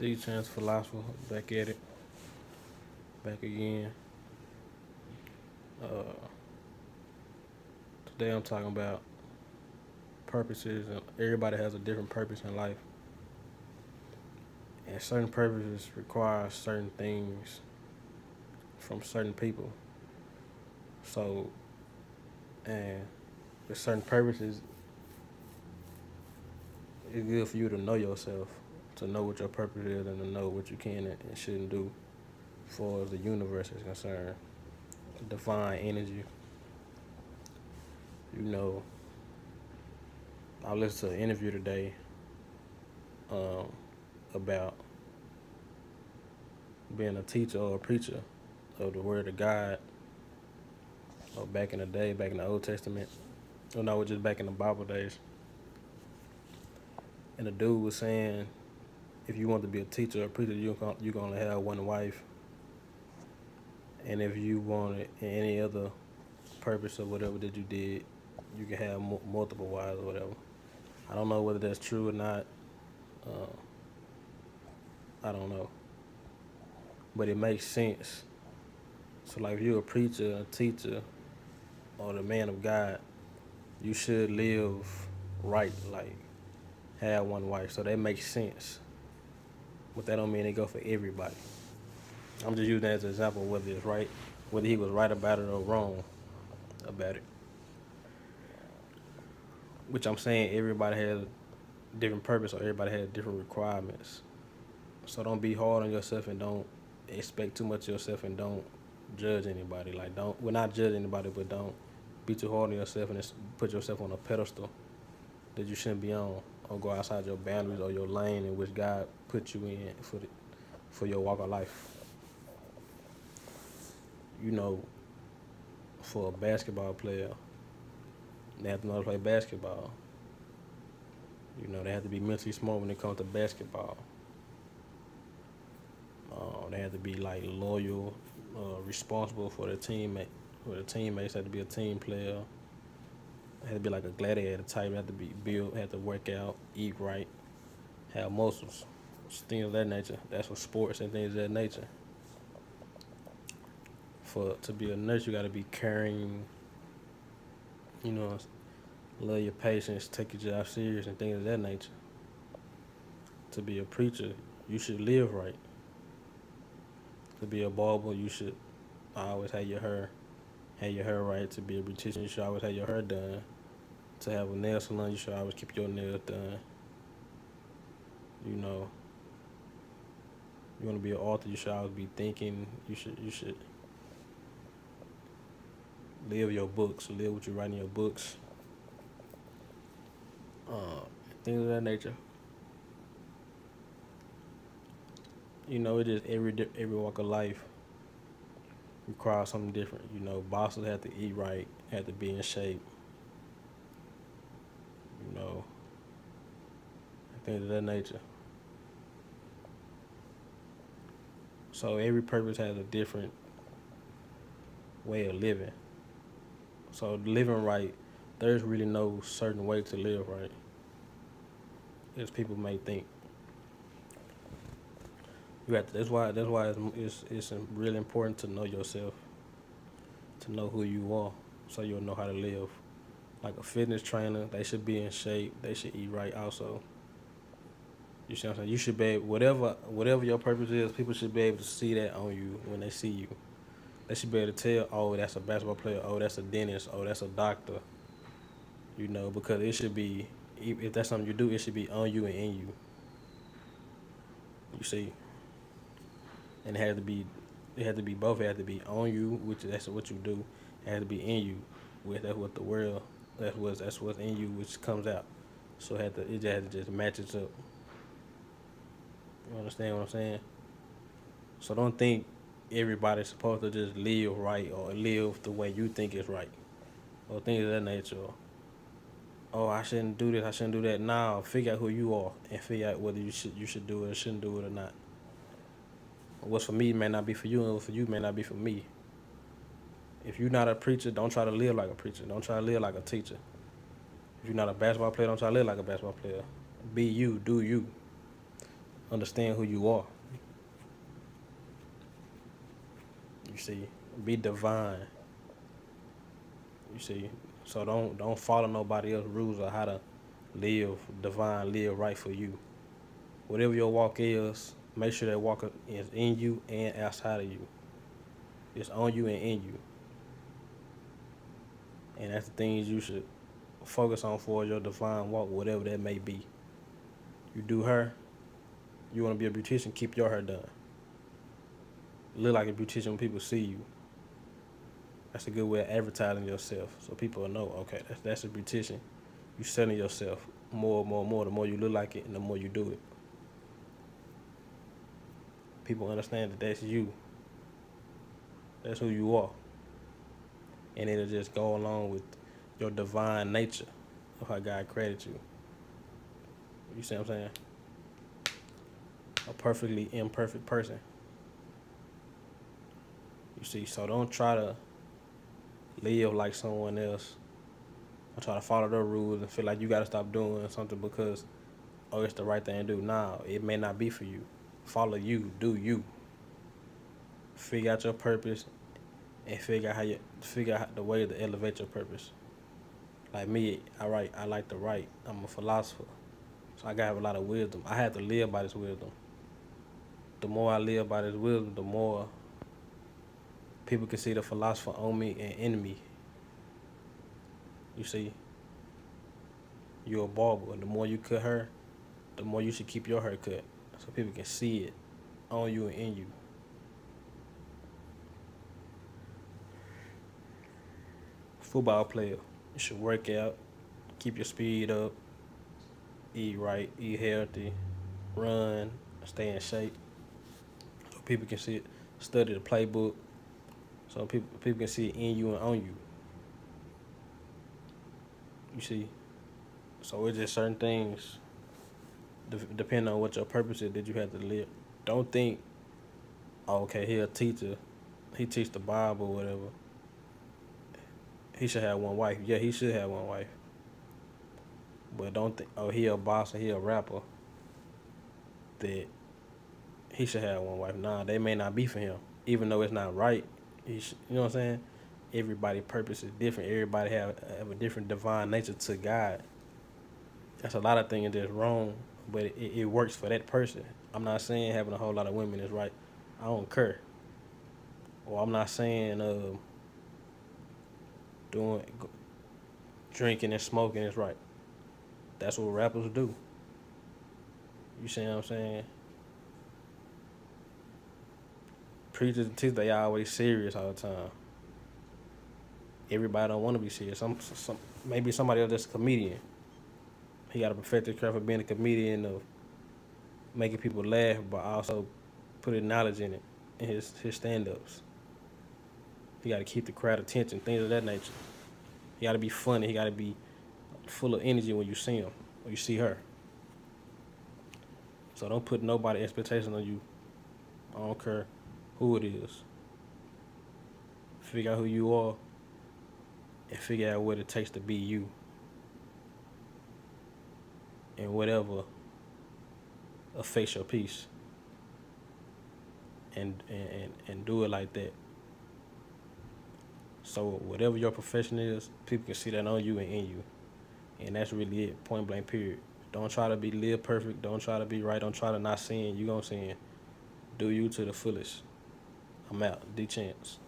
The Chance Philosopher back at it, back again. Uh, Today I'm talking about purposes, and everybody has a different purpose in life, and certain purposes require certain things from certain people. So, and with certain purposes, it's good for you to know yourself, to know what your purpose is, and to know what you can and shouldn't do, as far as the universe is concerned. Divine energy. You know, I listened to an interview today um, about being a teacher or a preacher of the Word of God, or back in the day, back in the Old Testament, or no, just back in the Bible days. And the dude was saying, if you want to be a teacher or a preacher, you're gonna have one wife, and if you want it in any other purpose or whatever that you did, you can have multiple wives or whatever. I don't know whether that's true or not. Uh, I don't know, but it makes sense. So, like, if you're a preacher, a teacher, or the man of God, you should live right, like have one wife. So that makes sense. But that don't mean it go for everybody. I'm just using that as an example, whether it's right, whether he was right about it or wrong about it. Which I'm saying everybody has a different purpose, or everybody has different requirements. So don't be hard on yourself, and don't expect too much of yourself, and don't judge anybody. Like, not judge anybody, but don't be too hard on yourself and put yourself on a pedestal that you shouldn't be on, or go outside your boundaries or your lane in which God put you in for your walk of life. You know, for a basketball player, they have to know how to play basketball. You know, they have to be mentally smart when it comes to basketball. They have to be like loyal, responsible for their teammate. For their teammates, have to be a team player. They have to be like a gladiator type. They have to be built. Have to work out, eat right, have muscles, things of that nature. That's for sports and things of that nature. To be a nurse, you got to be caring. You know, love your patients, take your job serious, and things of that nature. To be a preacher, you should live right. To be a barber, you should always have your hair right. To be a beautician, you should always have your hair done. To have a nail salon, you should always keep your nails done. You know, you want to be an author, you should always be thinking. You should live your books, live what you write in your books. Things of that nature. You know, it is every walk of life requires something different. You know, bosses have to eat right, have to be in shape. You know, things of that nature. So every purpose has a different way of living. So living right, there's really no certain way to live right, as people may think. You have to, that's why it's really important to know yourself, to know who you are, so you'll know how to live. Like a fitness trainer, they should be in shape. They should eat right also. You see what I'm saying? You should be able, whatever your purpose is, people should be able to see that on you when they see you. They should be able to tell, oh, that's a basketball player. Oh, that's a dentist. Oh, that's a doctor. You know, because it should be, if that's something you do, it should be on you and in you. You see? And it had to be both. It had to be on you, which that's what you do. It had to be in you, that's what the world, that's what's in you, which comes out. So it just had to just match it up. You understand what I'm saying? So don't think everybody's supposed to just live right or live the way you think is right, or things of that nature. Oh, I shouldn't do this, I shouldn't do that. Now, figure out who you are and figure out whether you should do it or shouldn't do it or not. What's for me may not be for you, and what's for you may not be for me. If you're not a preacher, don't try to live like a preacher. Don't try to live like a teacher. If you're not a basketball player, don't try to live like a basketball player. Be you, do you. understand who you are. You see, be divine. You see, so don't follow nobody else's rules of how to live divine, live right for you. Whatever your walk is, make sure that walk is in you and outside of you. It's on you and in you. And that's the things you should focus on for your divine walk, whatever that may be. You do hair, you want to be a beautician, keep your hair done. Look like a beautician when people see you. That's a good way of advertising yourself, so people will know, okay, that's a beautician. You selling yourself more, more, more. The more you look like it, and the more you do it. People understand that that's you. That's who you are. And it'll just go along with your divine nature of how God created you. You see what I'm saying? A perfectly imperfect person. You see, so don't try to live like someone else. Don't try to follow their rules and feel like you gotta stop doing something because, oh, it's the right thing to do. Nah, it may not be for you. Follow you, do you. Figure out your purpose and figure out the way to elevate your purpose. Like me, I like to write. I'm a philosopher. So I gotta have a lot of wisdom. I have to live by this wisdom. The more I live by this wisdom, the more people can see the philosopher on me and in me. You see, you're a barber. The more you cut hair, the more you should keep your hair cut so people can see it on you and in you. Football player, you should work out, keep your speed up, eat right, eat healthy, run, stay in shape so people can see it. Study the playbook so people can see it in you and on you. You see, so it's just certain things depending on what your purpose is that you have to live. Don't think, oh, okay, he a teacher, he teach the Bible or whatever. He should have one wife. Yeah, he should have one wife. But don't think, oh, he a boss and he a rapper, that he should have one wife. Nah, they may not be for him. Even though it's not right, you know what I'm saying? Everybody's purpose is different. Everybody have a different divine nature to God. That's a lot of things that's wrong, but it works for that person. I'm not saying having a whole lot of women is right. I don't care. Or I'm not saying drinking and smoking is right. That's what rappers do. You see what I'm saying? Preachers and teachers, they always serious all the time. Everybody don't want to be serious. Maybe somebody else that's a comedian. He got to perfect his craft of being a comedian, of making people laugh, but also putting knowledge in it, in his stand-ups. He got to keep the crowd attention, things of that nature. He got to be funny. He got to be full of energy when you see him, or you see her. So don't put nobody expectation on you. I don't care who it is. Figure out who you are and figure out what it takes to be you. And whatever affects your peace. And do it like that. So whatever your profession is, people can see that on you and in you. And that's really it, point blank period. Don't try to live perfect. Don't try to be right. Don't try to not sin. You gonna sin. Do you to the fullest. I'm out. D Chance.